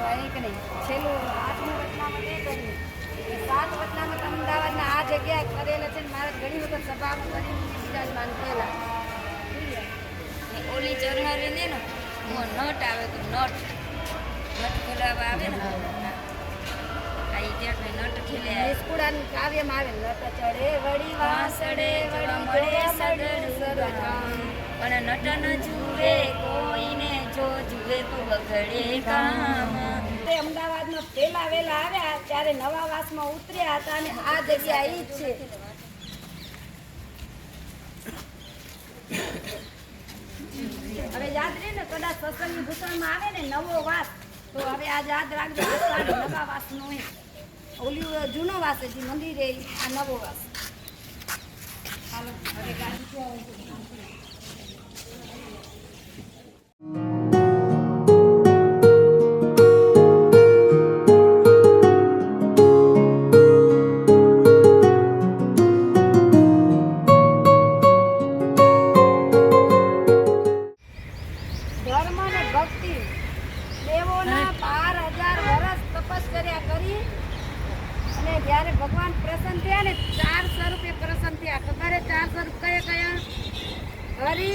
કંઈક નહીં. છેલ્લું 8મું વચનામત એ કર્યું. 7 વચનામત અમદાવાદના આ જગ્યાએ કરેલા છે ને મારે ઘણી વખત સભામાં કરીને બિરાજમાન થયેલા. ઓલી ચરણારી ને નટ આવે તો નટ ખોલાવા આવે ને આ ત્યાં નટ ખીલે નિષ્કુળાનું કાવ્યમાં આવે નટ ચડે વળી વાસડે વળી મળે સદર પણ નટ ન જુએ કોઈને જો જુએ તો બગડે કામ. તે અમદાવાદમાં પહેલા વહેલા આવ્યા ત્યારે નવા વાસમાં ઉતર્યા હતા અને આ જગ્યા ઈ જ છે. હવે યાદ રહે ને કદાચ સત્સંગની ભૂષણમાં આવે ને નવો વાસ તો હવે આ યાદ રાખજો નવા વાસનો હોય. ઓલી જૂનો વાસ છે મંદિરે આ નવો વાસ. હાલો હવે ગાડી જ્યારે ભગવાન પ્રસન્ન થયા ને 4 સ્વરૂપે પ્રસન્ન થયા. ખબર 4 સ્વરૂપ કયા કયા? હરિ,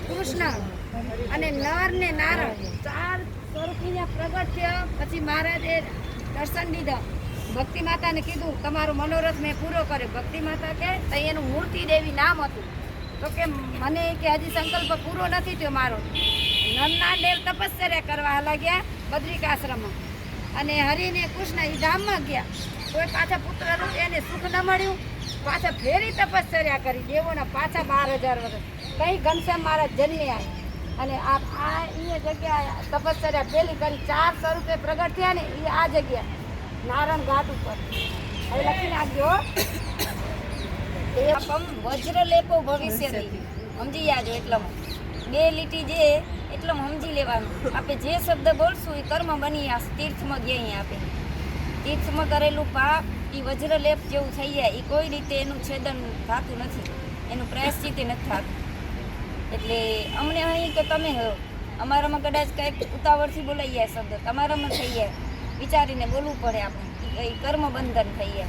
કૃષ્ણ અને નર ને નારાયણ 4 સ્વરૂપી પ્રગટ થયા. પછી મહારાજે દર્શન દીધા. ભક્તિ માતાને કીધું તમારો મનોરથ મેં પૂરો કર્યો. ભક્તિ માતા કે તઈ એનું મૂર્તિ દેવી નામ હતું. તો કે મને કે હજી સંકલ્પ પૂરો નથી થયો મારો. નરના દેવ તપશ્ચર્યા કરવા લાગ્યા બદ્રિકાશ્રમમાં અને હરિને કૃષ્ણ એ ધામમાં ગયા. કોઈ પાછા પુત્ર રૂપ એને સુખ ન મળ્યું. પાછા ફેરી તપશ્ચર્યા કરી દેવોના પાછા 12,000 વર્ષ કઈ ઘનશ્યામ મહારાજ જન્મ્યા અને આ જગ્યા તપશ્ચર્યા પેલી કરી 4 સ્વરૂપે પ્રગટ થયા ને એ આ જગ્યા નારાયણ ઘાટ ઉપર. હવે લખી નાખજો વજ્રલેપો ભવિષ્યથી સમજી જાજો. એટલામાં 2 લીટી જે એટલામાં સમજી લેવાનું. આપણે જે શબ્દ બોલશું એ કર્મ બની આ તીર્થમાં ગયા. આપે તીર્થમાં કરેલું પાપ એ વજ્રલેપ જેવું થઈ જાય. એ કોઈ રીતે એનું છેદન થતું નથી, એનું પ્રાયશ્ચિત નથી થતું. એટલે અમને અહીં કે તમે અમારામાં કદાચ કંઈક ઉતાવળથી બોલાઈ જાય શબ્દ, તમારામાં થઈ જાય વિચારીને બોલવું પડે. આપણે એ કર્મ બંધન થઈ જાય.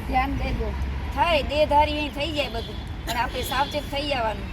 ધ્યાન દેજો. થાય દેહધારી અહીં થઈ જાય બધું, પણ આપણે સાવચેત થઈ જવાનું.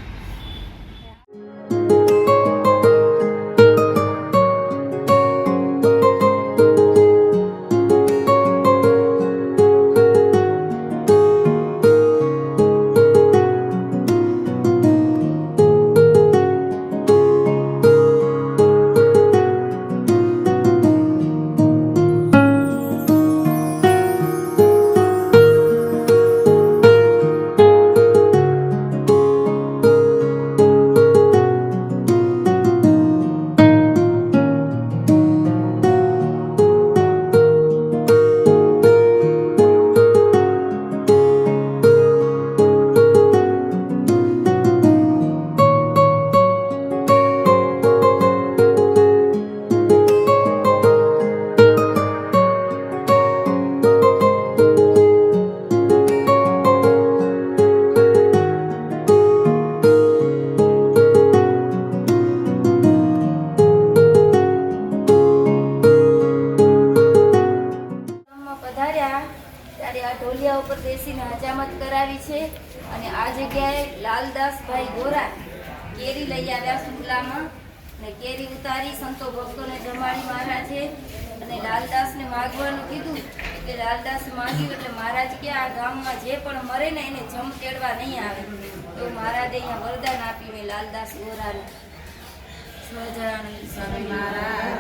ઢોલિયા ઉપર બેસીને હજામત કરાવી છે. અને આ જગ્યાએ લાલદાસભાઈ ગોરા કેરી લઈ આવ્યા સુખલામાં ને કેરી ઉતારી સંતો ભક્તોને જમાડી મહારાજ છે. અને લાલદાસને માગવાનું કીધું એટલે લાલદાસ માગ્યું એટલે મહારાજ કે આ ગામમાં જે પણ મરે ને એને જમ તેડવા નહીં આવે. તો મહારાજે અહીંયા વરદાન આપ્યું એ લાલદાસ ગોરાને. સ્વજરાણી સ્વામી મહારાજ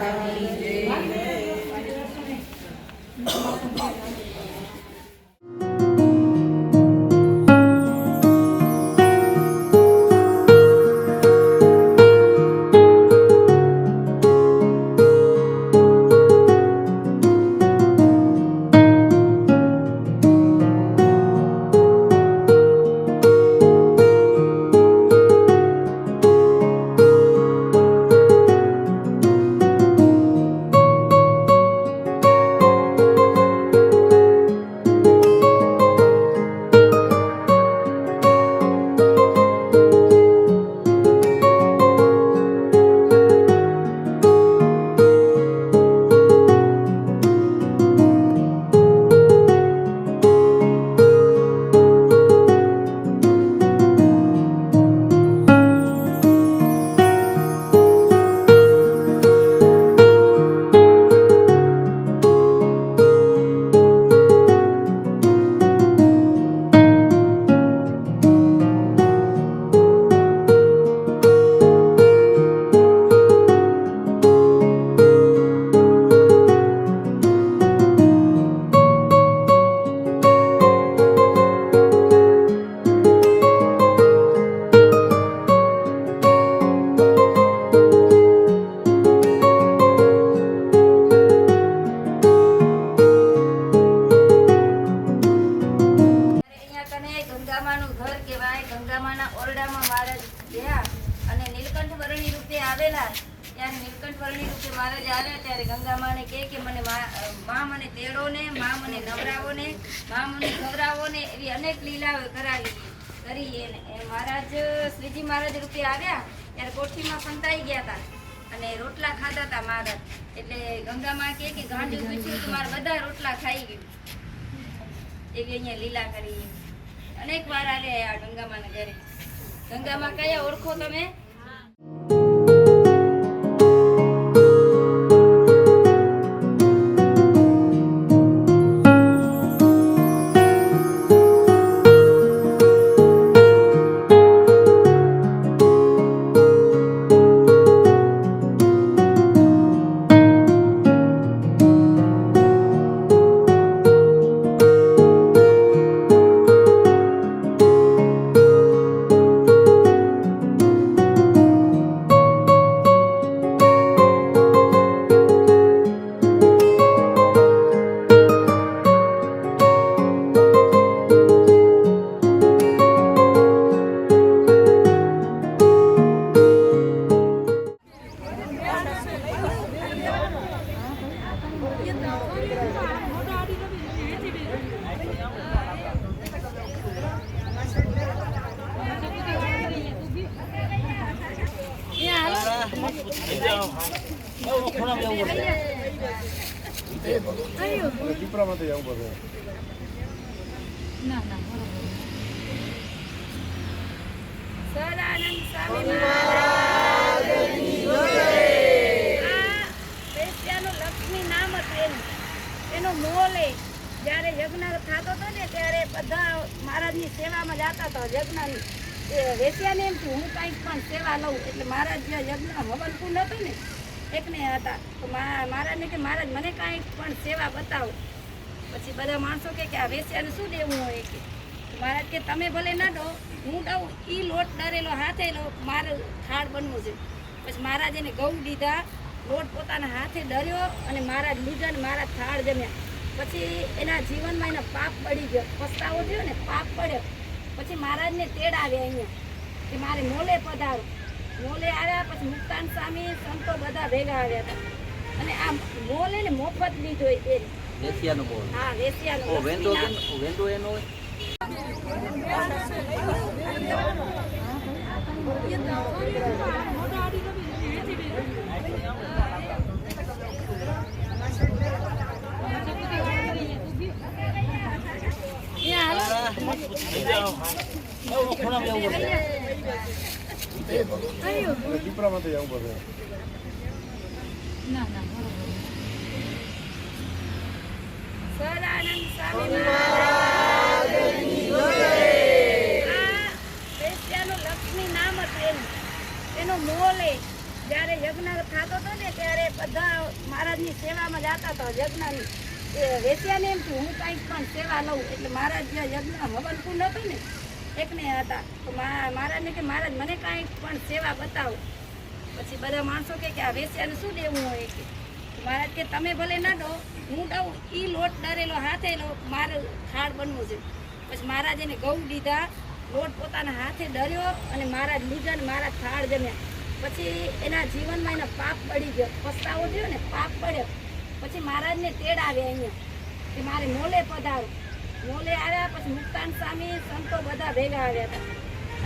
ત્યારે નીલકંઠ વર્ણી રૂપે મહારાજ આવ્યા ત્યારે ગંગા માને કહે કે મને માં મને તેડો ને, માં મને નવરાવો ને, માં મને ખવડાવો ને, એવી અનેક લીલાઓ કરી. એ મહારાજ શ્રીજી મહારાજ રૂપે આવ્યા ત્યારે કોઠીમાં પંતાઈ ગયા હતા અને રોટલા ખાતા હતા મહારાજ. એટલે ગંગા માં કહે કે ગાંજુ પૂછ્યું તો મારા બધા રોટલા ખાઈ ગયું. એવી અહીંયા લીલા કરી. અનેક વાર આવ્યા આ ગંગા માના ઘરે. ગંગા માં કયા ઓળખો તમે? દીપડામાંથી આવું બધું સદાનંદ સ્વામી મહારાજની જય. આ વેશ્યાનું લક્ષ્મી નામ હતું એનું મોલે જ્યારે યજ્ઞ થતો હતો ને ત્યારે બધા મહારાજની સેવામાં જતા હતા. યજ્ઞની વેશ્યાને એમ થયું હું કંઈક પણ સેવા લઉં. એટલે મહારાજ જે યજ્ઞ હવન કુંડ હતું ને એકને હતા તો મહારાજને કે મહારાજ મને કાંઈક પણ સેવા બતાવો. પછી બધા માણસો કે આ વેશ્યાને શું દેવું હોય કે મહારાજ કે તમે ભલે ના દો હું દઉં. એ લોટ ડરેલો હાથે મારે થાળ બનવું છે. પછી મહારાજ એને ઘઉં દીધા, લોટ પોતાના હાથે ડર્યો અને મહારાજ લીધા ને મહારાજ થાળ જમ્યા. પછી એના જીવનમાં એના પાપ પડી ગયો, પસ્તાવો થયો ને, પાપ પડ્યો. પછી મહારાજને તેડાવ્યા અહીંયા કે મારે મોલે પધારો. મોલે આવ્યા પછી મુક્તાન સ્વામી સંતો બધા ભેગા આવ્યા હતા અને આ મોલે ને મોફત લીધો એ વેશ્યાનો બોલ. હા વેશ્યાનો ઓ વેંદો એનો હોય. દીપડામાંથી આવું બધું સદાનંદ સ્વામી મહારાજની જય. આ વેશ્યાનું લક્ષ્મી નામ હતું એનું મોલે જ્યારે યજ્ઞ થતો હતો ને ત્યારે બધા મહારાજની સેવામાં જતા હતા. યજ્ઞની વેશ્યાને એમ થયું હું કંઈક પણ સેવા લઉં. એટલે મહારાજ જે યજ્ઞ હવન કુંડ હતું ને એકને હતા તો મહારાજને કે મહારાજ મને કાંઈક પણ સેવા બતાવો. પછી બધા માણસો કે આ વેશ્યાને શું દેવું હોય કે મહારાજ કે તમે ભલે ના દો હું દઉં. એ લોટ ડરેલો હાથે મારે થાળ બનવું છે. પછી મહારાજ એને ઘઉં દીધા, લોટ પોતાના હાથે ડર્યો અને મહારાજ લીધા ને મહારાજ થાળ જમ્યા. પછી એના જીવનમાં એના પાપ પડી ગયો, પસ્તાવો થયો ને, પાપ પડ્યો. પછી મહારાજને તેડાવ્યા અહીંયા કે મારે મોલે પધારો. મોલે આવ્યા પછી મુક્તાન સ્વામી સંતો બધા ભેગા આવ્યા હતા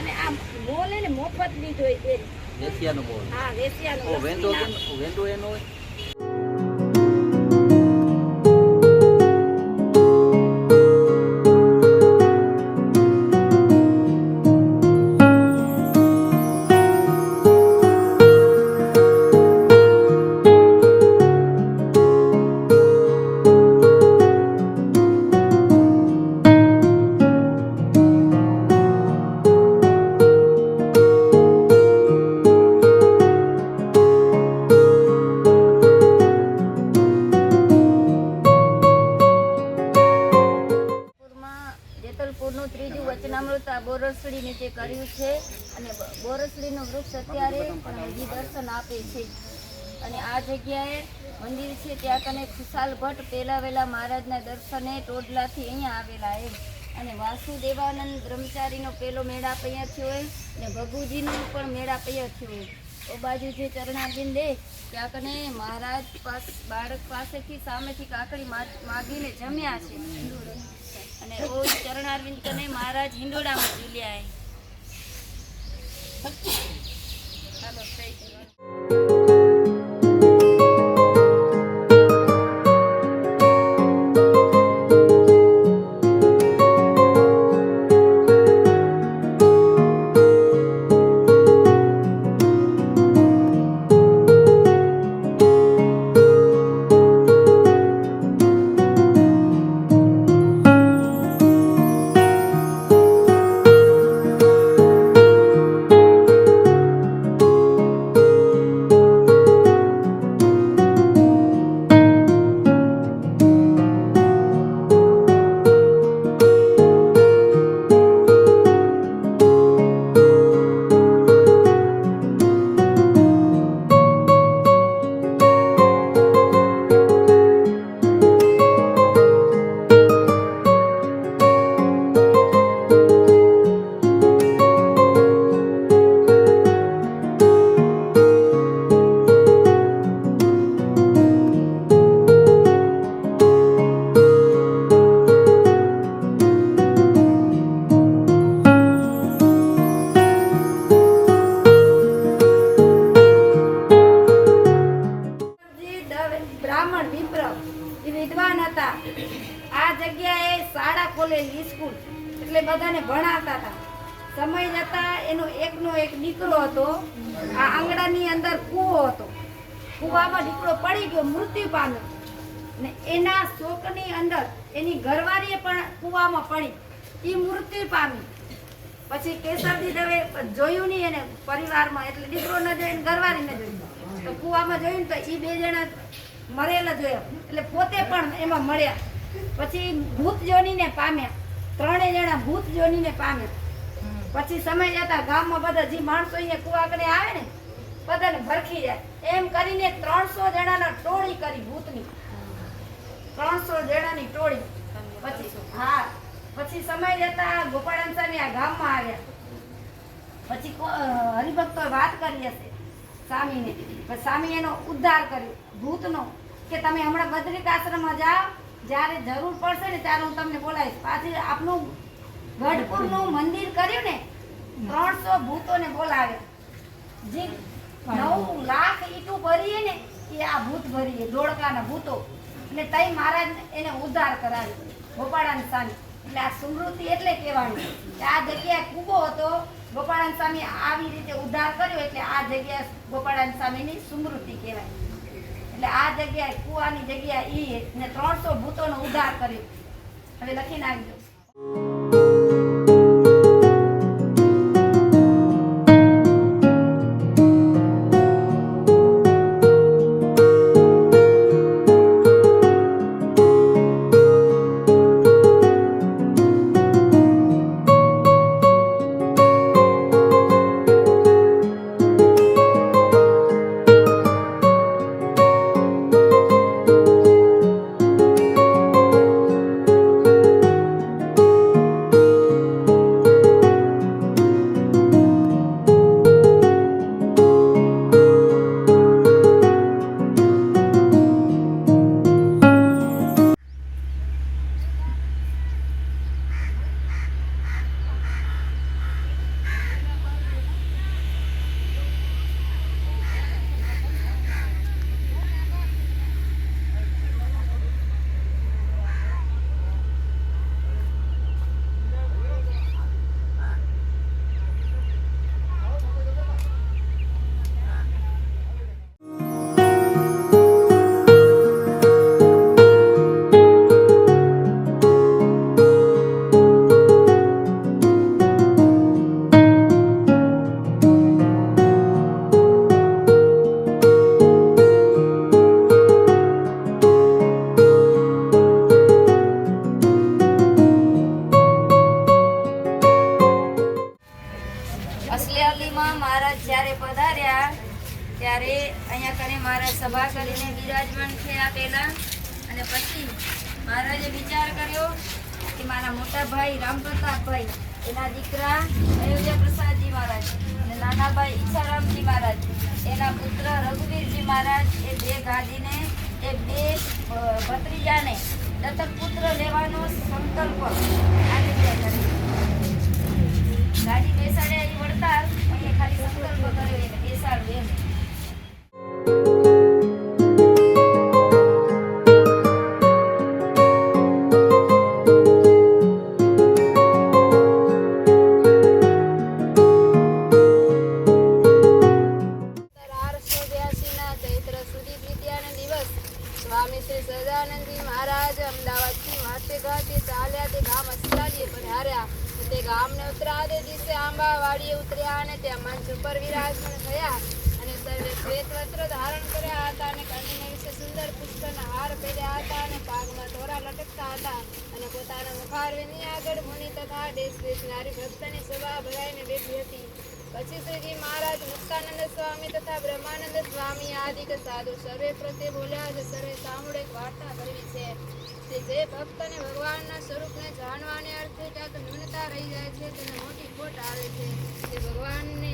અને આ મોલે ને મોફત લીધો એ વેશ્યાનો બોલ. હા વેશ્યાનો ઓ વેંદો એનો હોય. જેતલપુરનું ત્રીજું વચનામૃત આ બોરસડી નીચે કર્યું છે અને બોરસડીનું વૃક્ષ અત્યારે પણ હજી દર્શન આપે છે. અને આ જગ્યાએ મંદિર છે ત્યાં કને ખુશાલ ભટ્ટ પહેલા વહેલા મહારાજના દર્શને ટોડલાથી અહીંયા આવેલા એમ. અને વાસુદેવાનંદ બ્રહ્મચારીનો પહેલો મેળાપ અહીંયા થયો હોય અને ભગુજીનો પણ મેળાપ અહીંયા થયો હોય. ઓ બાજુ જે ચરણાર્જુન દે ત્યાં કને મહારાજ બાળક પાસેથી સામેથી કાકડી માગીને જમ્યા છે અને ઓ ચરણાર્જુન કને મહારાજ હિંડોળામાં ઝૂલ્યા ચાલો કઈ બ્રાહ્મણ વિપ્ર એ વિદ્વાન હતા. આ જગ્યાએ શાળા ખોલેલી સ્કૂલ એટલે બધાને ભણાવતા હતા. સમય જતા એનો એકનો એક દીકરો હતો. આ આંગણાની અંદર કૂવો હતો. કૂવામાં દીકરો પડી ગયો, મૃત્યુ પામ્યો ને એના શોકની અંદર એની ઘરવાળીએ પણ કૂવામાં પડી, એ મૃત્યુ પામી. પછી કેશવજી દવે જોયું નહીં એને પરિવારમાં, એટલે દીકરો ન જોઈને ઘરવાળી ન જોઈ તો કૂવામાં જોયું તો એ બે જણા મરેલા જોયા, એટલે પોતે પણ એમાં મળ્યા. પછી ભૂત જોનીને પામ્યા, ત્રણેય જણા ભૂત જોનીને પામ્યા. પછી સમય જતા ગામમાં બધા જે માણસો અહીંયા કૂવા કરીને આવે ને બધાને ભરખી જાય. એમ કરીને 300 જણાના ટોળી કરી ભૂતની, 300 જણાની ટોળી. પછી હા, પછી સમય જતા ગોપાળન સ્વામી આ ગામમાં આવ્યા. પછી હરિભક્તો વાત કરી હશે સ્વામીને, પછી સ્વામી એનો ઉદ્ધાર કર્યો ભૂતનો, કે તમે હમણાં બદ્રિક આશ્રમમાં જાઓ, જ્યારે જરૂર પડશે ને ત્યારે હું તમને બોલાવીશ. પાછી આપનું ગઢપુરનું મંદિર કર્યું ને, 300 ભૂતોને બોલાવ્યા. જે 9 લાખ ઈંટું ભરીએ ને એ આ ભૂત ભરીએ, ધોળકાના ભૂતો. એટલે તઈ મહારાજ એને ઉદ્ધાર કરાવ્યો ગોપાળાન સ્વામી. એટલે આ સ્મૃતિ એટલે કહેવાની કે આ જગ્યાએ કૂવો હતો, ગોપાળાન સ્વામી આવી રીતે ઉદ્ધાર કર્યો, એટલે આ જગ્યા ગોપાળાન સ્વામીની સ્મૃતિ કહેવાય. એટલે આ જગ્યાએ કૂવાની જગ્યા ઈ ને 300 ભૂતોનો ઉદ્ધાર કર્યો. હવે લખી નાખજો. મહારાજ જ્યારે પધાર્યા ત્યારે અહીંયા કને મહારાજ સભા કરીને બિરાજમાન થયા પહેલા. અને પછી મહારાજે વિચાર કર્યો કે મારા મોટા ભાઈ રામપ્રતાપભાઈ, એના દીકરા અયોધ્યા પ્રસાદજી મહારાજ અને નાનાભાઈ ઈચ્છારામજી મહારાજ, એના પુત્ર રઘુવીરજી મહારાજ, એ બે ગાદીને એ બે ભત્રીજાને દત્તક પુત્ર લેવાનો સંકલ્પ આજે બે કરે. ગાડી બેસાડે અહીં વળતા અહીંયા ખાલી સંકલ્પ કર્યો એટલે બેસાડવું એમ. સ્વામી શ્રી સદાનંદજી મહારાજ અમદાવાદથી વાતે ગાતે ચાલ્યા તે ગામ અસલાલીએ પણ હાર્યા. તે ગામને ઉતરાદે દિવસે આંબાવાડીએ ઉતર્યા અને ત્યાં મંચ ઉપર વિરાજમાન થયા અને સર્વે શ્વેત વસ્ત્ર ધારણ કર્યા હતા અને કંઠને વિશે સુંદર પુષ્પના હાર પહેર્યા હતા અને પાગમાં તોરા લટકતા હતા અને પોતાના મુખારવિંદની આગળ મુનિ તથા દેશ દેશનારી ભક્તની સભા ભરાઈને બેઠી હતી. પછી શ્રીજી મહારાજ મુક્તાનંદ સ્વામી તથા બ્રહ્માનંદ સ્વામી આદિક સાધુ સર્વે પ્રત્યે બોલ્યા છે. સર્વે સાંભળે એક વાર્તા કરવી છે કે જે ભક્તને ભગવાનના સ્વરૂપને જાણવાને અર્થે ક્યાંક ન્યૂનતા રહી જાય છે તેને મોટી ખોટ આવે છે. તે ભગવાનને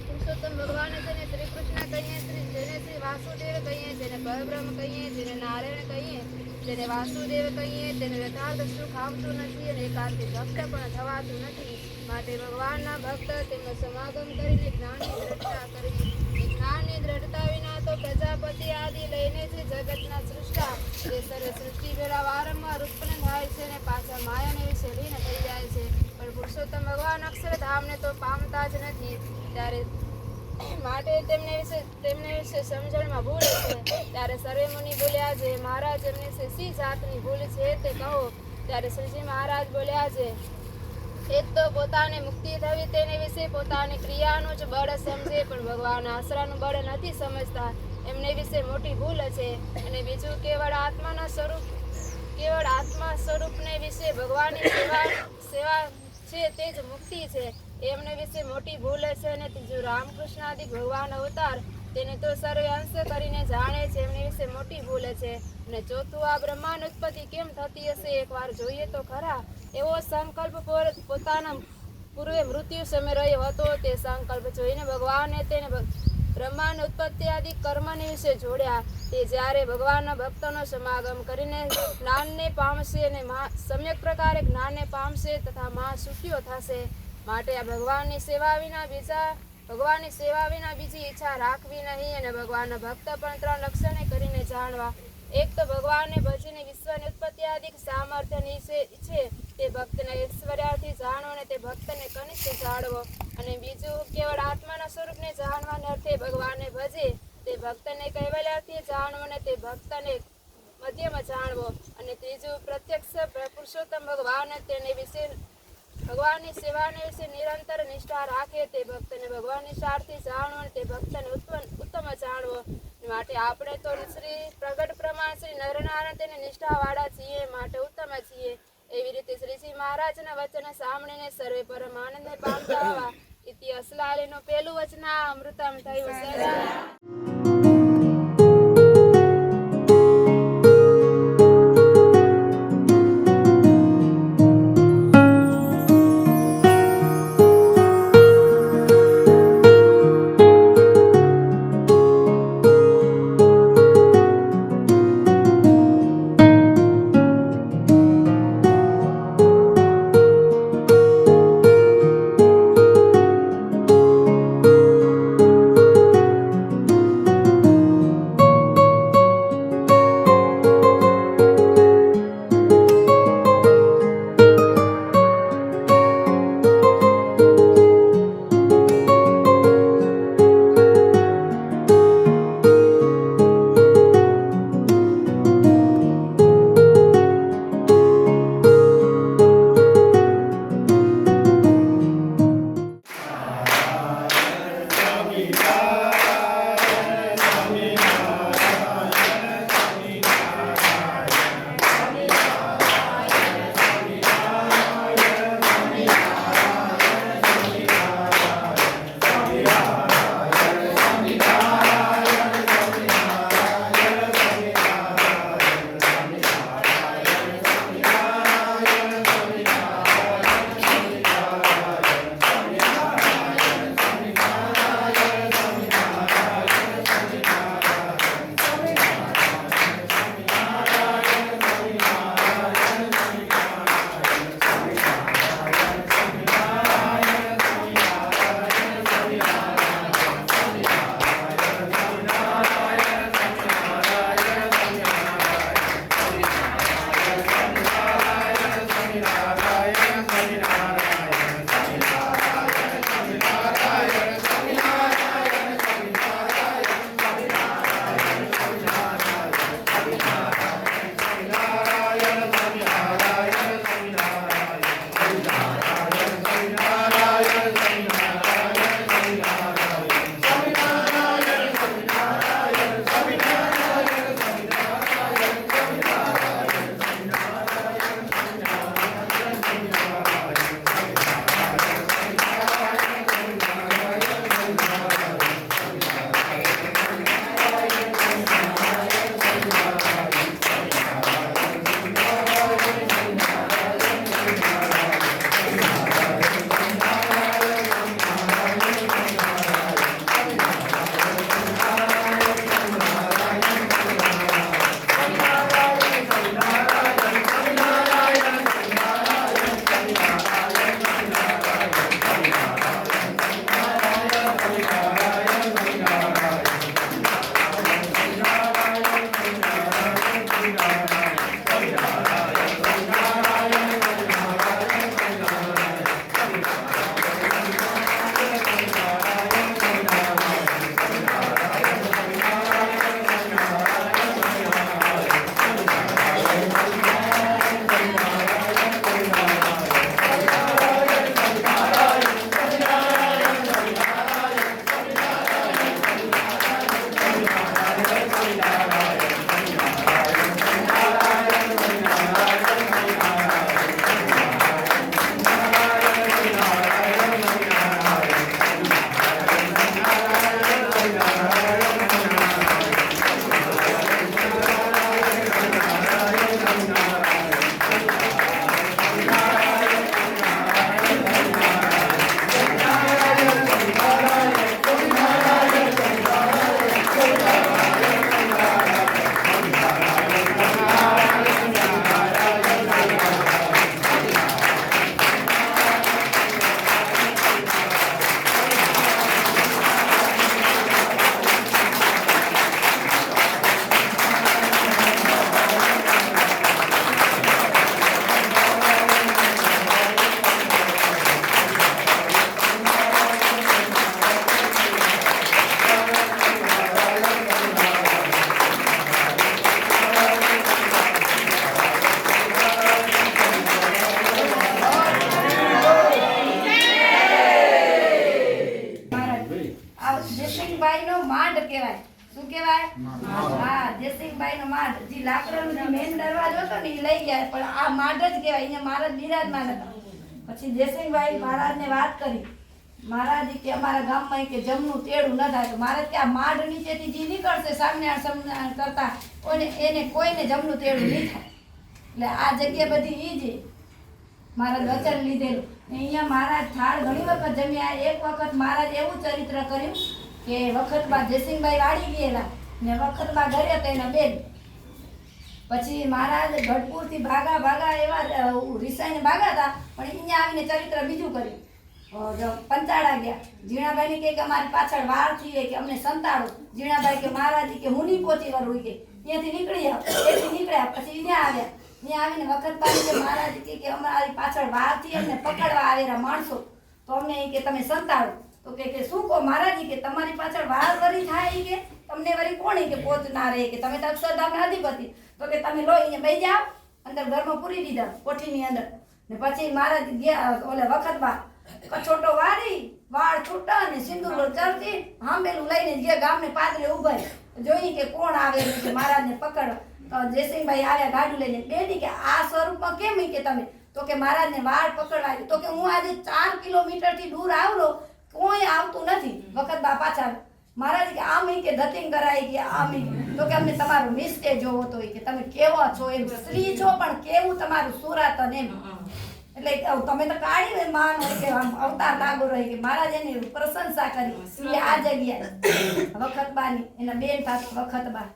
પુરુષોત્તમ ભગવાન જેને શ્રી કૃષ્ણ કહીએ, જેને શ્રી વાસુદેવ કહીએ, જેને પરબ્રહ્મ કહીએ, જેને નારાયણ કહીએ, જેને વાસુદેવ કહીએ, તેને યથાર્થ સુખ આવતું નથી અને એકાંતિક ભક્ત પણ થવાતું નથી. માટે ભગવાનના ભક્ત તેમનો સમાગમ કરીને જ્ઞાનની દ્રઢતા કરવી. એ જ્ઞાનની દ્રઢતા વિના તો પ્રજાપતિ આદિ લઈને જે જગતના સૃષ્ટા તે સર્વ સૃષ્ટિ વેળા વારંવાર ઉત્પન્ન થાય છે અને પાછા માયાને વિશે લીન થઈ જાય છે. પણ પુરુષોત્તમ ભગવાન અક્ષરધામને તો પામતા જ નથી. ત્યારે માટે તેમને વિશે સમજણમાં ભૂલ છે. ત્યારે સર્વે મુનિ બોલ્યા છે, મહારાજ એમને શી જાતની ભૂલ છે તે કહો. ત્યારે શ્રીજી મહારાજ બોલ્યા છે, એક તો પોતાને મુક્તિ થવી તેને વિશે પોતાની ક્રિયાનું જ બળ સમજે પણ ભગવાન આશરાનું બળ નથી સમજતા, એમને વિશે મોટી ભૂલ છે. અને બીજું કેવળ આત્મા સ્વરૂપને વિશે ભગવાનની સેવા છે તે જ મુક્તિ છે, એમને વિશે મોટી ભૂલ છે. અને ત્રીજું રામકૃષ્ણાદિક ભગવાન અવતાર તેને તો સર્વે અંશ કરીને જાણે છે, એમની વિશે મોટી ભૂલ છે. અને ચોથું આ બ્રહ્માંડ ઉત્પત્તિ કેમ થતી હશે એકવાર જોઈએ તો ખરા. એવો સંકલ્પ પોતાના પૂર્વે મૃત્યુ સમય રહ્યો હતો. તે સંકલ્પ જોઈને ભગવાને તેને બ્રહ્માંડ ઉત્પત્તિ આદિ કર્મની વિશે જોડ્યા. તે જ્યારે ભગવાનના ભક્તોનો સમાગમ કરીને જ્ઞાનને પામશે અને સમ્યક પ્રકારે જ્ઞાનને પામશે તથા મહા સુખીઓ થશે. માટે આ ભગવાનની સેવા વિના બીજી ઈચ્છા રાખવી નહીં. અને ભગવાનના ભક્ત પણ 3 લક્ષણે કરીને જાણવા. એક તો ભગવાનને ભજીને વિશ્વની ઉત્પત્તિ આદિક સામર્થ્યની છે તે ભક્તને ઐશ્વર્યાથી જાણવો અને તે ભક્તને કનિષ્ઠ જાણવો. અને બીજું કેવળ આત્માના સ્વરૂપને જાણવાને અર્થે ભગવાનને ભજે તે ભક્તને કૈવલ્યથી જાણવો અને તે ભક્તને મધ્યમાં જાણવો. અને ત્રીજું પ્રત્યક્ષ પુરુષોત્તમ ભગવાન તેને વિશે ભગવાનની સેવાને વિશે નિરંતર નિષ્ઠા રાખે તે ભક્તને ભગવાનની સારથી જાણવો અને તે ભક્તને ઉત્તમ જાણવો. માટે આપણે તો શ્રી પ્રગટ પ્રમાણ શ્રી નરનારાયણ તેને નિષ્ઠાવાળા છીએ માટે ઉત્તમ છીએ. એવી રીતે શ્રીજી મહારાજના વચન સાંભળીને સર્વે પરમ આનંદને પામતા હોવા ઇતિ અસલાલીનું પહેલું વચન અમૃતમ થયું સદા. હા, જયસિંહભાઈ નો માઢ જે લાકડાનો જે મેન દરવાજો હતો ને એ લઈ ગયા, પણ આ માઢ જ કહેવાય. અહીંયા મહારાજ બિરાજમાન હતા. પછી જયસિંહભાઈ મહારાજને વાત કરી. મહારાજ કે અમારા ગામમાં કે જમનું તેડું ન થાય, તો મહારાજ કે આ માઢ નીચેથી જે નીકળશે સામનારાયણ કરતા એને કોઈને જમનું તેડું નહીં થાય. એટલે આ જગ્યા બધી ઈ જ મહારાજ વચન લીધેલું. અહીંયા મહારાજ થાળ ઘણી વખત જમ્યા. એક વખત મહારાજ એવું ચરિત્ર કર્યું કે વખતમાં જયસિંહભાઈ વાડી ગયેલા ને વખતમાં ઘરે હતા એના બેન. પછી મહારાજ ગઢપુરથી ભાગા એવા રિસાઈને ભાગા હતા, પણ અહીંયા આવીને ચરિત્ર બીજું કર્યું. પંચાળા ગયા. ઝીણાભાઈને કહે કે અમારી પાછળ વાર થઈએ કે અમને સંતાડો. ઝીણાભાઈ કે મહારાજ કે હું નહીં પહોંચી વળું કે ત્યાંથી નીકળ્યા. પછી અહીંયા આવ્યા. ત્યાં આવીને વખત પાડી કે મહારાજ કે અમારી પાછળ વાર થી અમને પકડવા આવેલા માણસો, તો અમને કે તમે સંતાડો. તો કે શું કહો મહારાજ કે તમારી પાછળ વાર વરી થાય કે તમને વરી કોણ કે પોત ના રહે કે તમે તો અક્ષરધામના અધિપતિ, તો કે તમે લો અહીંયા બેસી જાઓ. અંદર ઘરમાં પૂરી દીધા કોઠીની અંદર. ને પછી મહારાજ ગયા ઓલે વખતમાં કછોટો વારી વાળ છૂટા અને સિંદૂર ચરતી હાંબેલું લઈને ગયા ગામને પાદરે ઉભા જોઈ કે કોણ આવે છે મહારાજને પકડવા. તો જયસિંહભાઈ આવ્યા ગાડું લઈને. બેટી કે આ સ્વરૂપમાં કેમ કે તમે? તો કે મહારાજને વાળ પકડવા આવ્યું. તો કે હું આજે 4 કિલોમીટરથી દૂર આવલો, કોઈ આવતું નથી. વખતબા પાછા મહારાજ કે આમ કે ધતિંગ કરાય કે આમ. તો કે અમને તમારું નિશ્ચય જોવો તો કે તમે કેવા છો એમ. સ્ત્રી છો પણ કેવું તમારું સુરાતન એમ. એટલે તમે તો કાઢી માન હોય કે આમ અવતાર લાગો રહી કે મહારાજ એની પ્રશંસા કરી. આ જગ્યાએ વખતબાની એના બેન સાથે વખતબા.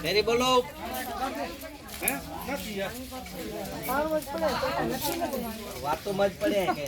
ફેરી બોલો. વાત તો મજ પડે કે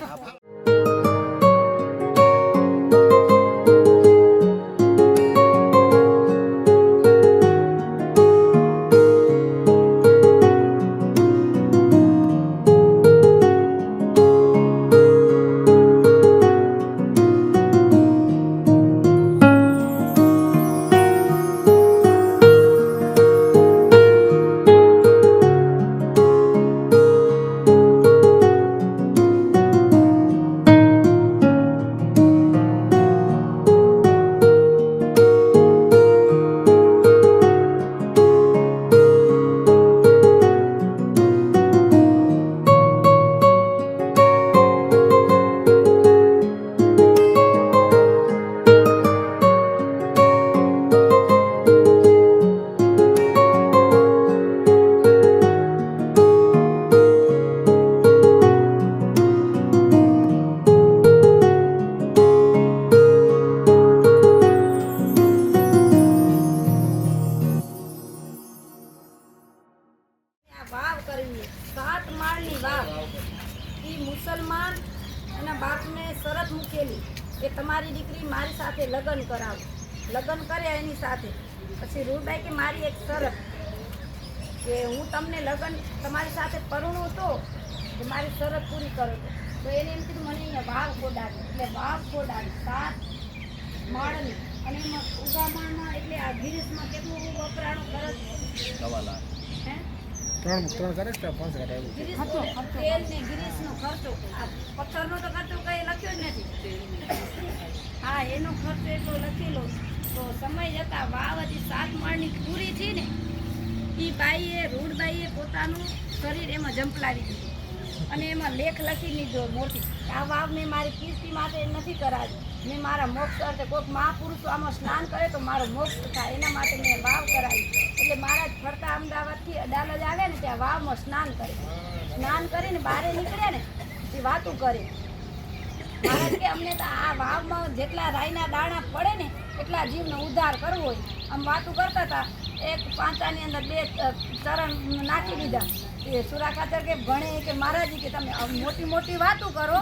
વાવ કરવી 7 માળની વાવ. એ મુસલમાન એના બાપને શરત મૂકેલી કે તમારી દીકરી મારી સાથે લગ્ન કરાવો. લગ્ન કર્યા એની સાથે. પછી રૂબાઈ કે મારી એક શરત કે હું તમને લગ્ન તમારી સાથે પરણું તો મારી શરત પૂરી કરો તો એને એમ કીધું મને અહીંયા વાવ ખોડાવી. એટલે વાવ ખોડાવી 7 માળની. અને એમાં ઉગામણમાં એટલે આ ગિરીશમાં કેટલું વપરાણું કરત હે 3 કરે કે 5 કરે તેલ ને ગિરીશનો ખર્ચો. આ પથ્થરનો તો ખર્ચો કઈ લખ્યો જ નથી. હા, એનો ખર્ચો એટલો લખેલો. તો સમય જતા વાવ હજી 7 માળની પૂરી થઈ ને એ બાઈએ રૂડબાઈએ પોતાનું શરીર એમાં જંપલાવી દીધું અને એમાં લેખ લખી લીધો મોટી. આ વાવ મેં મારી કીર્તિ માટે નથી કરાવી. મેં મારા મોક્ષ અર્થે કોઈક મહાપુરુષો આમાં સ્નાન કરે તો મારો મોક્ષ થાય એના માટે મેં વાવ કરાવી. એટલે મારા ફરતા અમદાવાદથી અડાલજ આવ્યા ને ત્યાં વાવમાં સ્નાન કરે. સ્નાન કરીને બહાર નીકળ્યા ને એ વાતું કરે મહારાજ કે અમને તો આ વાવમાં જેટલા રાઈના દાણા પડે ને એટલા જીવનો ઉદ્ધાર કરવો હોય. આમ વાતું કરતા હતા, એક પાંચાની અંદર 2 ચરણ નાખી દીધા. એ સુરા ખાતર કે ભણે કે મહારાજી કે તમે આમ મોટી મોટી વાતું કરો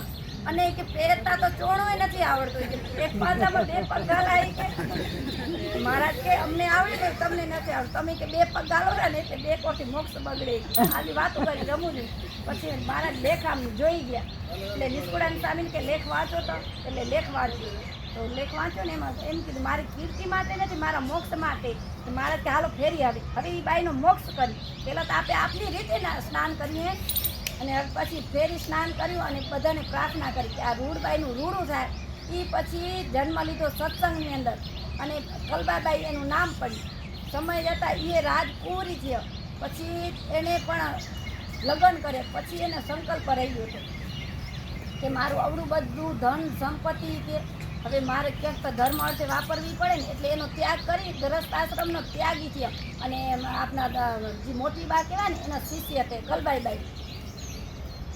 અને કે પહેરતા તો ચોણોય નથી આવડતું, કે એક પાંચામાં 2 પગ ઘાલાય કે મહારાજ કે અમને આવડે ને તમને નથી આવડતું, તમે કે 2 પગ ઘાલો ને એટલે 2 કોટી મોક્ષ બગડે. આવી વાતો કરી રમું નહીં. પછી મહારાજ લેખ આમ જોઈ ગયા એટલે નિષ્કુળાનંદ સ્વામીને કે લેખ વાંચો તો, એટલે લેખ વાંચ્યો. તો લેખ વાંચ્યો ને એમાં એમ કીધું મારી કીર્તિ માટે નથી, મારા મોક્ષ માટે. મહારાજ કે હાલો ફેરી આવી. હવે એ બાઈનો મોક્ષ કરી. પહેલાં તો આપણે આપણી રીતે સ્નાન કરીએ અને પછી ફેરી સ્નાન કર્યું અને બધાને પ્રાર્થના કરી કે આ રૂડબાઈનું રૂડું થાય. એ પછી જન્મ લીધો સત્સંગની અંદર અને કલબાબાઈ એનું નામ પડ્યું. સમય જતાં એ રાજકુંવરી થયો. પછી એને પણ લગ્ન કરે. પછી એને સંકલ્પ રહ્યો હતો કે મારું આવડું બધું ધન સંપત્તિ કે હવે મારે ક્યાંક તો ધર્મ અર્થે વાપરવી પડે ને, એટલે એનો ત્યાગ કરી ગ્રસ્ત આશ્રમનો ત્યાગી થયા. અને આપણા જે મોટી બા કહેવાય ને એના શિષ્ય હતા કલબાઈબાઈ.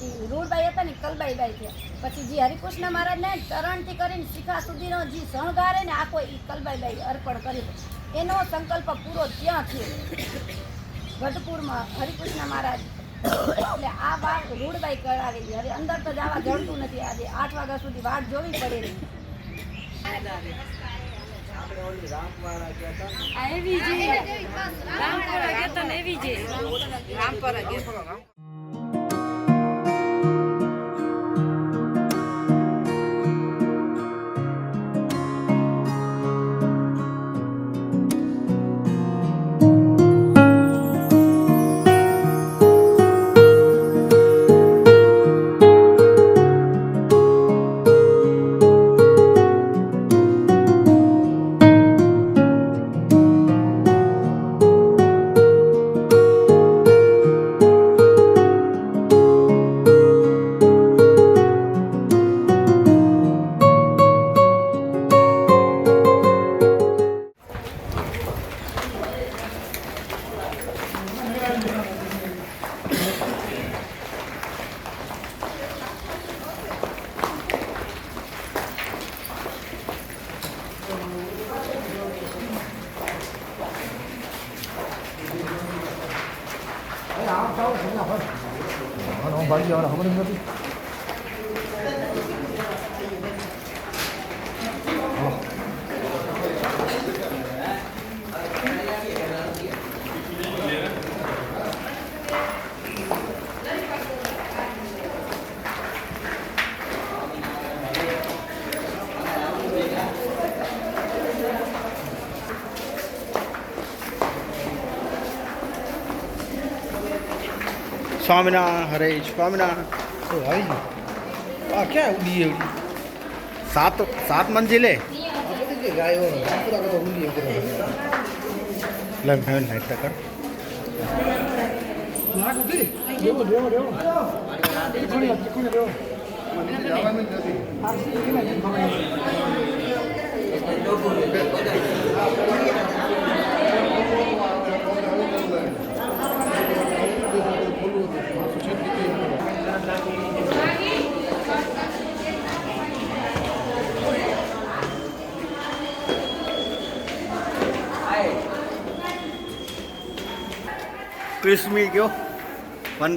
એ રૂડબાઈ હતા ને કલબાઈબાઈ થયા. પછી જે હરિકૃષ્ણ મહારાજને ચરણથી કરીને શિખા સુધીનો જે શણગારે ને આખો એ કલબાઈબાઈ અર્પણ કર્યો. એનો સંકલ્પ પૂરો ત્યાં થયો ગઢપુરમાં હરિકૃષ્ણ મહારાજ. એટલે આ વાત રૂડબાઈ કરાવેલી. હવે અંદર તો જવા જડતું નથી. આજે 8 વાગ્યા સુધી વાટ જોવી પડે રહી. એવી જે રામપરા કહેતા ને એવી જે રામપરા કહેતા. ભાગી આવડે ખબર જ નથી. સ્વામિનારાયણ હરે સ્વામિનારાયણ. તો આવી ગયું. આ ક્યાં ઉડી એવડી? સાત મંજિલે આ બધી જે ગાયો પૂરા બધા ઊંડી એમ કરે. લે ફેન લાઈટ કર. નાક ઉતરી દેવો દેવો દેવો તીખું દેવો. ક્રિસ્મી કયો વન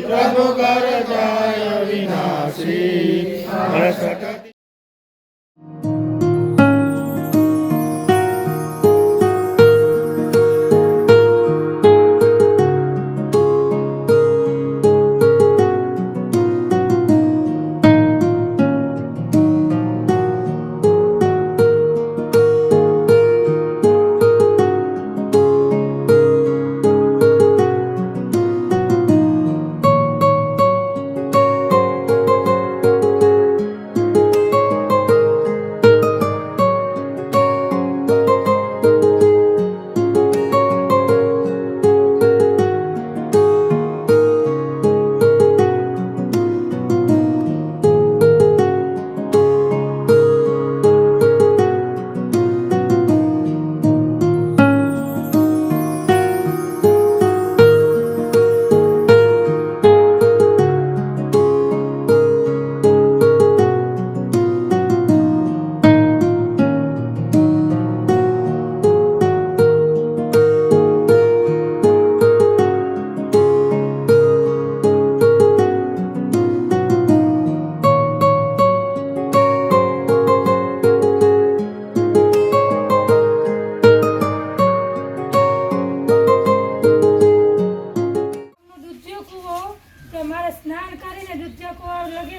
પ્રભુ કર જાય વિનાશી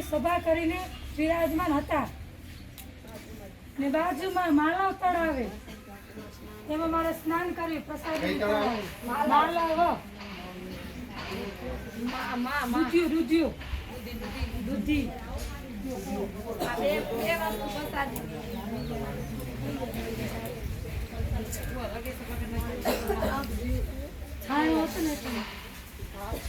સભા કરીને વિરાજમાન હતા ને બાજુમાં માળા તળાવે એમાં મારે સ્નાન કર્યું પ્રસાદી માળા દૂધી છાણું હતું ને એટલે.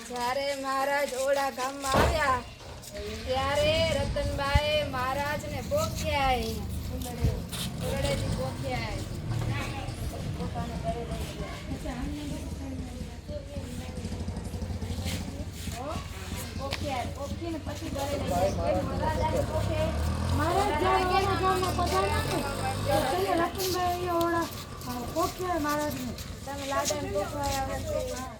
જ્યારે મહારાજ ઓડા ગામમાં આવ્યા ત્યારે રતનબાએ મહારાજને પોખ્યા ઓરડેથી પોખ્યા પોતાને ઘરે લઈ ગયા પોખીને પછી ઘરે લઈ ગયા મહારાજ આવે પોખે મહારાજ જ્યારે ઓડા ગામમાં પધાર્યા ને ત્યારે રતનભાઈ ઓડા પોખ્યા મહારાજને. તમે લાડાને પોખવા આવ્યા છે.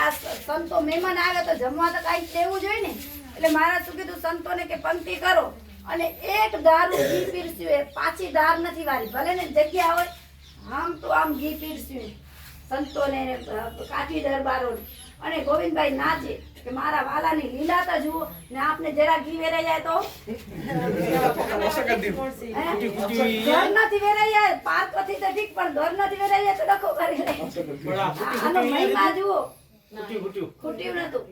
આ સંતો મહેમાન આવે તો જમવા તો કાંઈક દેવું જોઈએ ને. એટલે મહારાજ શું કીધું સંતોને કે પંક્તિ કરો અને એક દારૂ ઘી પીરસ્યું, એ પાછી દાર નથી વાળી, ભલે ને જગ્યા હોય આમ તો આમ ઘી પીરસ્યું સંતોને કાઠી દરબારોને. અને ગોવિંદભાઈ નાચે કે મારા વાલાની લીલાતા જુઓ ને આપને જરા ઘી વેરાઈ જાય તો ઘર નથી વેરાઈ જાય, પાર્કથી તો ઠીક પણ ઘર નથી વેરાઈ જાય તો ડખો કરી લે. આનો મહિમા જુઓ, ખૂટ્યું નતું.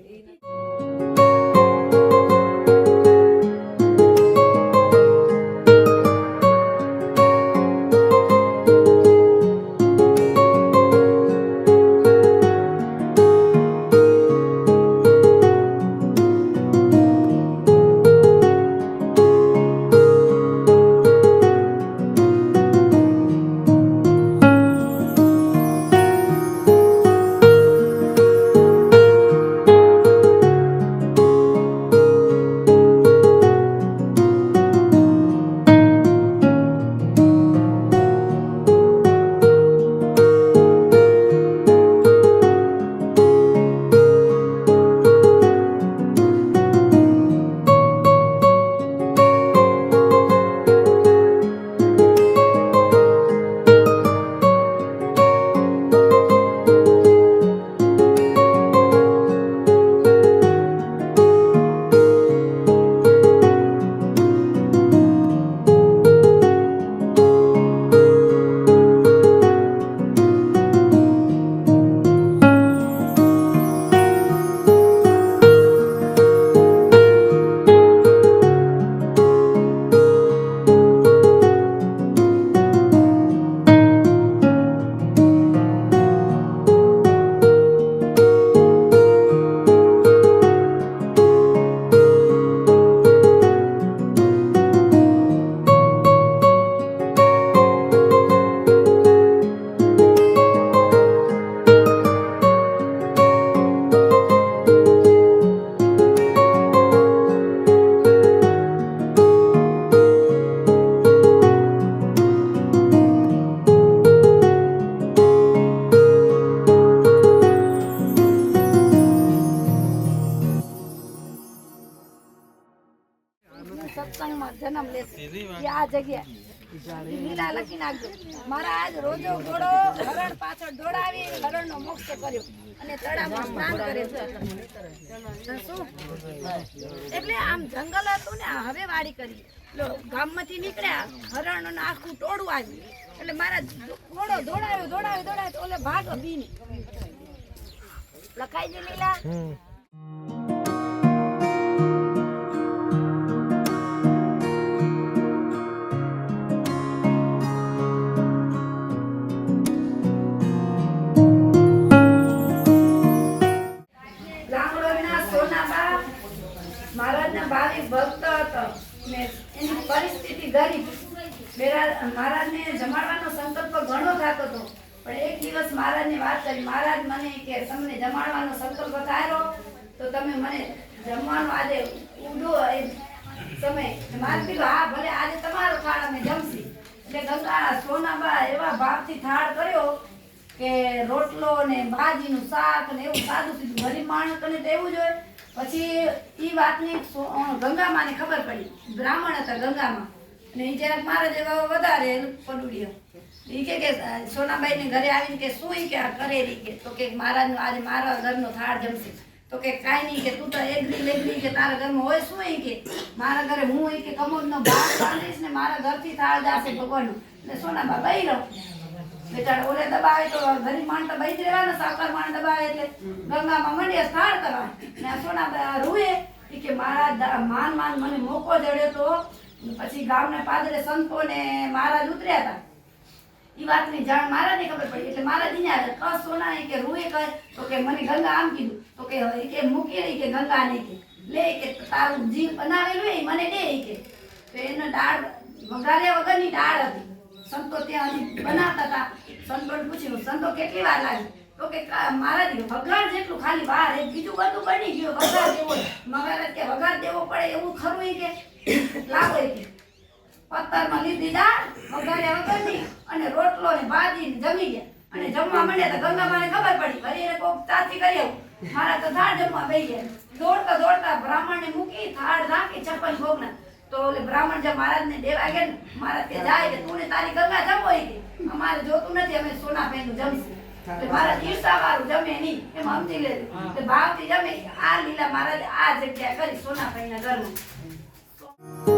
સત્સંગમાં જન્મ લેશે એ આ જગ્યા લીલા લખી નાખજો. મહારાજ રોજો ઘોડો હરણ પાછળ દોડાવી હરણનો મોક્ષ કર્યો અને તળાવમાં સ્નાન કરે છે. શું એટલે આમ જંગલ હતું ને હવે વાડી કરી ગામમાંથી નીકળ્યા હરણ આખું ટોળું આવ્યું એટલે મારા ઘોડો દોડાવ્યો તો ઓલે ભાગ બીની લખાઈ ગઈ લીલા. ભક્ત હતો ને એની પરિસ્થિતિ ગરીબ. મહારાજને જમાડવાનો સંકલ્પ ઘણો થતો હતો પણ એક દિવસ મહારાજને વાત કરી. મહારાજ મને કે તમને જમાડવાનો સંકલ્પ થાય તો તમે મને જમવાનો આજે ઉડો એ સમય. મારે કીધું હા ભલે આજે તમારો થાળ અમે જમશી. એટલે ગંગા સોનાબા એવા ભાવથી થાળ કર્યો કે રોટલો ને ભાજીનું શાક ને એવું સાદું સીધું. ગરીબ માણસ ને તો એવું જ હોય. પછી એ વાતની ગંગામાને ખબર પડી. બ્રાહ્મણ હતા ગંગામાં અને એ જરાક મારા જેવા વધારે પડુડિયો. એ કે સોનાબાઈને ઘરે આવીને કે શું કે આ કરે રહી કે તો કે મહારાજનો આજે મારા ઘરનો થાળ જમશે. તો કે કાંઈ નહીં કે તું તો એગ્રી કે તારા ઘરમાં હોય શું કે મારા ઘરે હું કે કમોદનો ભાગ બાંધીશ ને મારા ઘરથી થાળ જાશે ભગવાનનો. એટલે સોનાબા બહી રહો બેચારા ઓલે દબાવે તો ગરીબ માણસ બહી જ રહેવાના. સાકર માણસ દબાવે એટલે ગંગામાં મંડ્યા થાળ કરવા ને સોનાબા રૂએ કે મારા માન મને મોકો જડ્યો તો. પછી ગામના પાદરે સંતો ને મહારાજ ઉતર્યા હતા. એ વાતની જાણ મહારાજને ખબર પડી એટલે મહારાજ અહીંયા આવ્યા. ક સોના કે રૂએ કહે તો કે મને ગંગા આમ કીધું તો કે મૂકી રહી કે ગંગા ને કે લે કે તારું જીવ બનાવેલું એ મને દે કે. તો એને દાળ વઘાર્યા વગરની દાળ હતી. સંતો ત્યાં બનાવતા હતા. સંતોને પૂછ્યું સંતો કેટલી વાર લાગી તો કે મહારાજ વઘાર જેટલું ખાલી વાર એ બીજું બધું બની ગયું. વઘાર દેવો મહારાજ કે વઘાર દેવો પડે એવું ખરું કે લાવો કે પત્તરમાં લીધી દાળ વઘાર્યા વગરની અને રોટલો ને ભાજી ને જમી ગયા અને જમવા માંડ્યા તો ગંગામાને ખબર પડી. ફરી એને કોક ચાથી કરી આવું મારા તો થાળ જમવા બેસી ગયા દોડતા દોડતા બ્રાહ્મણને મૂકી થાળ રાખી 56 ભોગના તો ઓલે બ્રાહ્મણ જે મહારાજને દેવા ગયા ને મહારાજ કે જાય કે તું ને તારી ગંગા જમો કે અમારે જોતું નથી અમે સોના ભાઈનું જમશું એટલે મહારાજ ઈર્ષા વાળું જમે નહીં એમ સમજી લેજો કે ભાવથી જમે આ લીલા મહારાજ આ જગ્યા કરી સોના ભાઈના ઘરમાં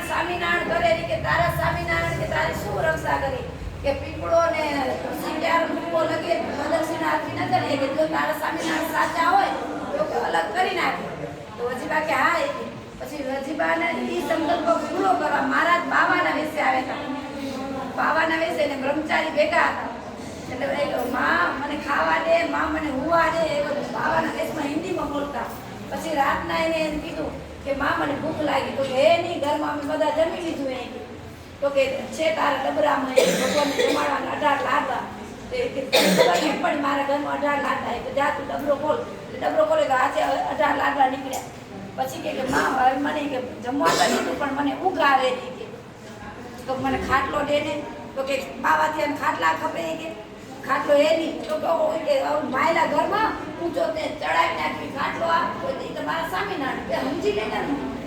સ્વામિનારાયણ કરે કે તારા સ્વામિનારાયણ કે તારી શું રક્ષા કરી કે પીપળો ને સિંગાર રૂપો લગે પ્રદક્ષિણા આપી ન કરે કે જો તારા સ્વામિનારાયણ સાચા હોય તો અલગ કરી નાખે તો વજીબા કે હા પછી વજીબાને ઈ સંકલ્પ પૂરો કરવા મહારાજ બાવાના વેશે આવ્યા હતા બાવાના વેશે ને બ્રહ્મચારી ભેગા હતા એટલે માં મને ખાવા દે માં મને હુવા દે એ બધું બાવાના વેશમાં હિન્દીમાં બોલતા પછી રાતના એને એમ કીધું કે માં મને ભૂખ લાગી તો કે નહીં ઘરમાં અમે બધા જમી લીધું એ તો કે છે તારા ડબરામાં ભગવાનને જમાડવાના 18 લાડવા તો એ કે ખબર નહીં પડી મારા ઘરમાં 18 લાડવા તો જા તું ડબરો ખોલ ડબરો ખોલે તો આજે 18 લાડવા નીકળ્યા પછી કે માં હવે મને કે જમવા તો દીધું પણ મને ઊંઘ આવે નહીં કે તો મને ખાટલો દે ને તો કે બાવાથી એમ ખાટલા ખપે કે ખાટલો એ નહીં તો કે માયલા ઘરમાં હું જો તે ચડાવી નાખી ખાટલો આ તો એ તમારા સ્વામિનારાયણ સમજી લે ને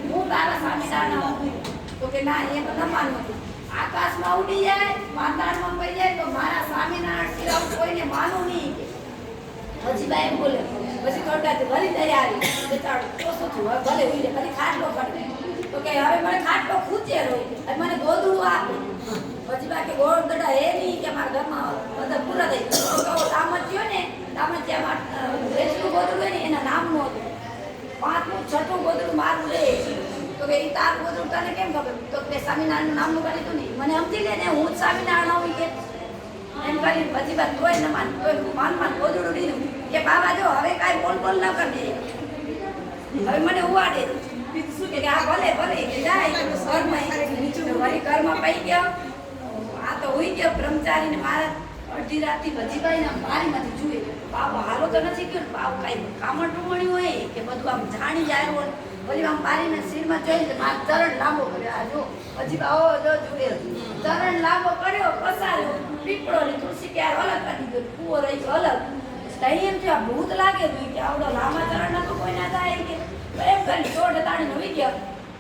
હું તારા સ્વામિનારાયણ તો કે ના એ તો ન માનવું આકાશમાં ઉડી જાય વાતાવરણમાં પડી જાય તો મારા સ્વામિનારાયણ સિવાય કોઈને માનું નહીં પછી બા એમ બોલે પછી કડકાથી ભરી તૈયારી બેચાડો તો શું થયું ભલે ઉઈ લે પછી ખાટલો કાઢે તો કે હવે મને ખાટલો ખૂચે રોય મને ગોદડું આપે પછી બા કે ગોળદડા એ નહીં કે મારા ઘરમાં બધા પૂરા થઈ તો દામચ્યો ને દામચ્યામાં વેચલું ગોદડું હોય ને એના નામનું હતું પાંચમું છઠ્ઠું ગોદડું મારું લે તો કે એ તારું ગોદડું તને કેમ ખબર તો કે સ્વામિનારાયણ નામનું કરી તું નહીં મને સમજી લે ને હું જ સ્વામિનારાયણ હોવી કે એમ કરી પછી બા તોય ન માન તોય માન ગોદડું દીધું કે બાબા જો હવે કાંઈ બોલ ન કરી દે હવે મને ઉવાડે શું કે આ ભલે ભલે જાય ઘરમાં ઘરમાં પઈ ગયો આ તો હોઈ ગયો બ્રહ્મચારીને મારા અડધી રાતથી વજીભાઈના બારીમાંથી જુએ બાબો હાલો તો નથી ગયો ને બાબુ કાંઈ કામણ ટુમણ્યું હોય કે બધું આમ જાણી જાય હોય વળી આમ બારીને શિરમાં જોઈને મારા ચરણ લાંબો કર્યો આ જો વજીભા ઓ જો જુએ ચરણ લાંબો કર્યો પસાર્યો પીપળોની તુલસી ક્યાર અલગ કાઢી ગયો કૂવો રહી ગયો અલગ તઈ એમ થયું ભૂત લાગે કે આવડો લાંબા ચરણ નતો કોઈ ના થાય કે એમ કરી ચોડ તાણીને ઉઈ ગયો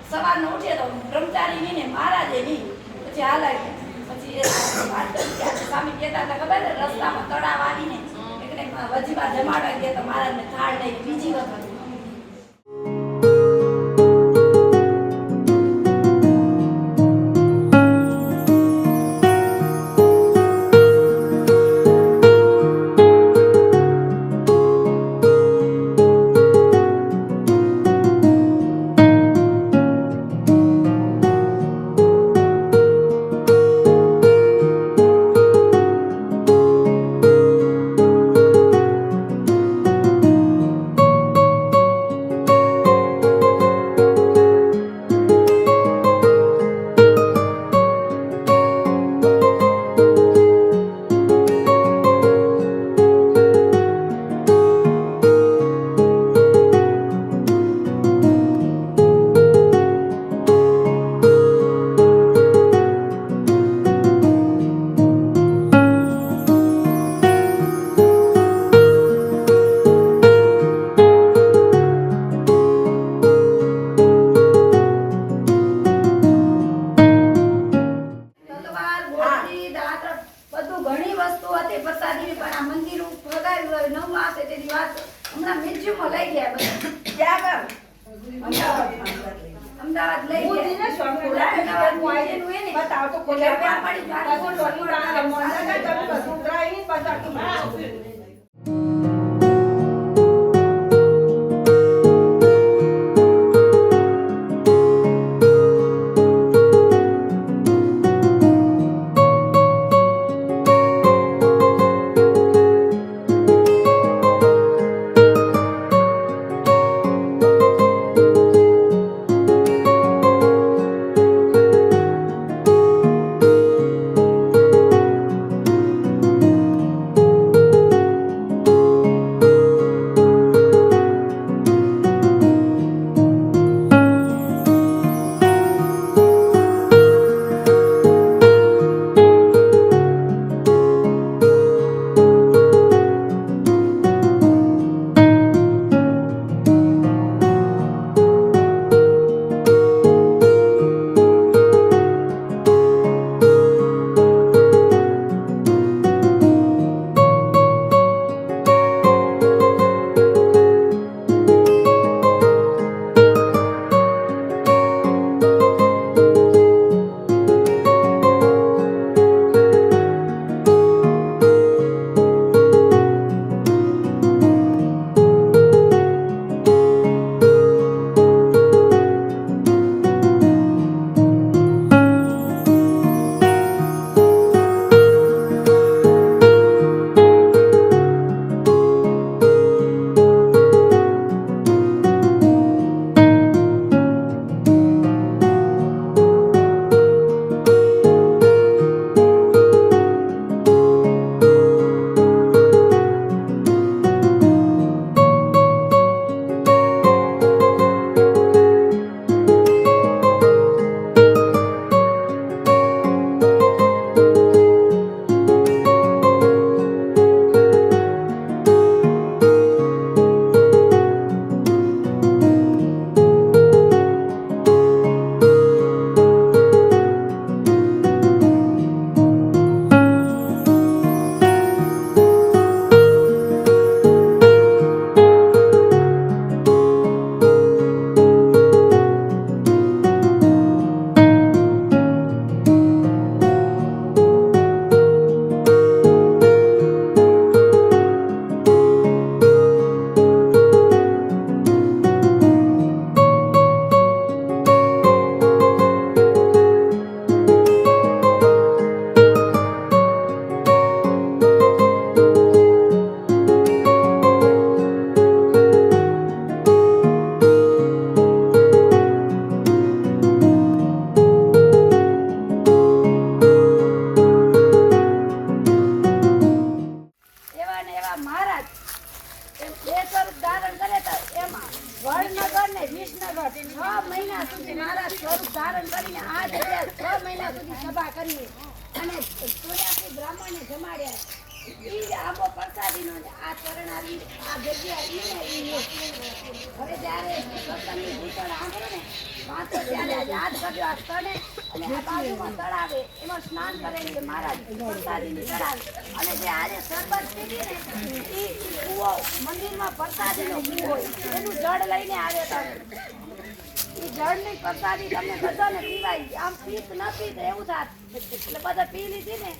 સવારનો ઉઠ્યો તો બ્રહ્મચારી ને મહારાજે નહીં પછી હાલાય વાત કરી કે આજે સ્વામી કહેતા હતા ખબર છે, રસ્તામાં તળાવ આવીને એકને વજીબા જમાડવા ગયા તો મહારાજને થાળ લઈ બીજી વખત બધું ઘણી વસ્તુ હતી પ્રસાદીની, પણ આ મંદિર ફગાવ્યું હોય 9 માસે તેની વાત હમણાં મ્યુઝિયમમાં લઈ ગયા બધા. ક્યાં આગળ? અમદાવાદ લઈ ગયા. કરીને આ જગ્યાએ 6 મહિના સુધી સભા કરી અને 84 બ્રાહ્મણને જમાડ્યા. ઈ આંબો પ્રસાદીનો ને આ ચરણ આવી આ જગ્યા ઈ ને ઈ લે. હવે જ્યારે સત્સંગની ભૂતળ આંબો ને વાંચો ત્યારે આ યાદ કરજો આ સ્થળે અને આ બાજુમાં તળાવે એમાં સ્નાન કરેલી એ મહારાજ પ્રસાદીની ચડાવે અને જે આજે શરબત પીધી ને ઈ કૂવો મંદિરમાં પ્રસાદીનો કૂવો હોય એનું જળ લઈને આવે તમે ઈ જળની પ્રસાદી તમને બધાને પીવાય આમ પીત ન પીત એવું થાત એટલે બધા પી લીધી ને